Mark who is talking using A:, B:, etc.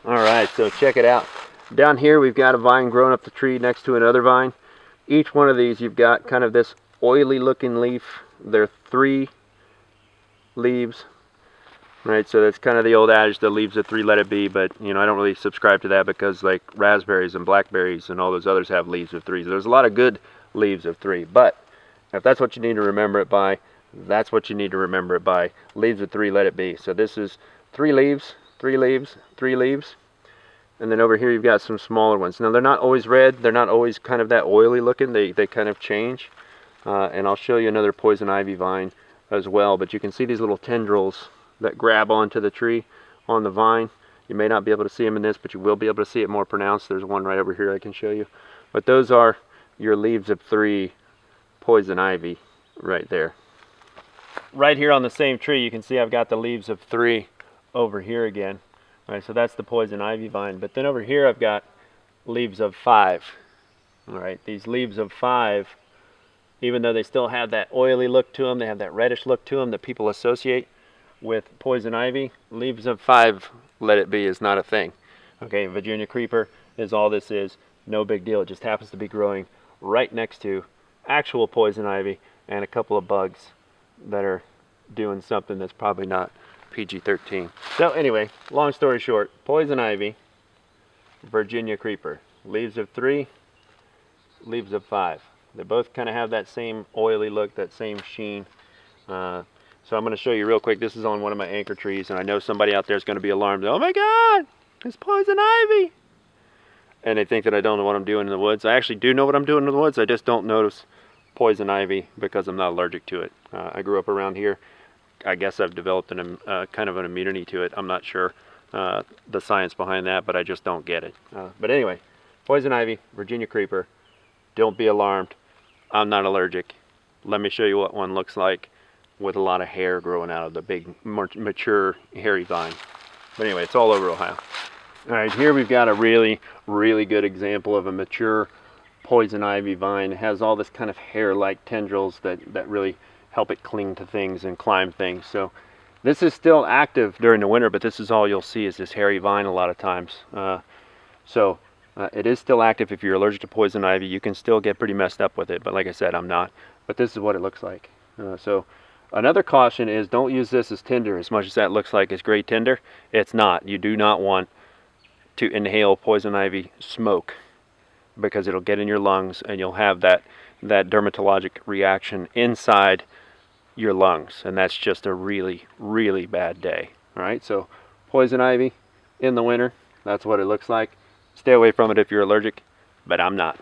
A: All right, so check it out. Down here we've got a vine growing up the tree next to another vine. Each one of these you've got kind of this oily looking leaf. There are 3 leaves. Right, so that's kind of the old adage, the leaves of 3 let it be, but you know, I don't really subscribe to that because like raspberries and blackberries and all those others have leaves of 3. So there's a lot of good leaves of 3, but if that's what you need to remember it by, that's what you need to remember it by. Leaves of 3 let it be. So this is 3 leaves, 3 leaves, 3 leaves. And then over here you've got some smaller ones. Now they're not always red, they're not always kind of that oily looking, they kind of change. And I'll show you another poison ivy vine as well, but you can see these little tendrils that grab onto the tree on the vine. You may not be able to see them in this, but you will be able to see it more pronounced. There's one right over here I can show you. But those are your leaves of 3 poison ivy right there. Right here on the same tree you can see I've got the leaves of 3 over here again. All right, so that's the poison ivy vine. But then over here I've got leaves of 5. All right, these leaves of 5, even though they still have that oily look to them, they have that reddish look to them that people associate with poison ivy, leaves of 5 let it be is not a thing. Okay, Virginia creeper is all this is. No big deal. It just happens to be growing right next to actual poison ivy and a couple of bugs that are doing something that's probably not PG-13. So anyway, long story short, poison ivy, Virginia creeper, leaves of 3, leaves of 5. They both kind of have that same oily look, that same sheen. So I'm going to show you real quick. This is on one of my anchor trees, and I know somebody out there is going to be alarmed. Oh my God, it's poison ivy! And they think that I don't know what I'm doing in the woods. I actually do know what I'm doing in the woods. I just don't notice poison ivy because I'm not allergic to it. I grew up around here. I guess I've developed kind of an immunity to it. I'm not sure the science behind that, but I just don't get it. But anyway, poison ivy, Virginia creeper. Don't be alarmed. I'm not allergic. Let me show you what one looks like with a lot of hair growing out of the big, mature, hairy vine. But anyway, it's all over Ohio. All right, here we've got a really, really good example of a mature poison ivy vine. It has all this kind of hair-like tendrils that really help it cling to things and climb things. So this is still active during the winter, but this is all you'll see is this hairy vine a lot of times. It is still active. If you're allergic to poison ivy, you can still get pretty messed up with it. But like I said, I'm not. But this is what it looks like. Another caution is don't use this as tinder. As much as that looks like it's great tinder, it's not. You do not want to inhale poison ivy smoke because it'll get in your lungs and you'll have that dermatologic reaction inside your lungs, and that's just a really, really bad day. All right, so poison ivy in the winter, that's what it looks like. Stay away from it if you're allergic, but I'm not.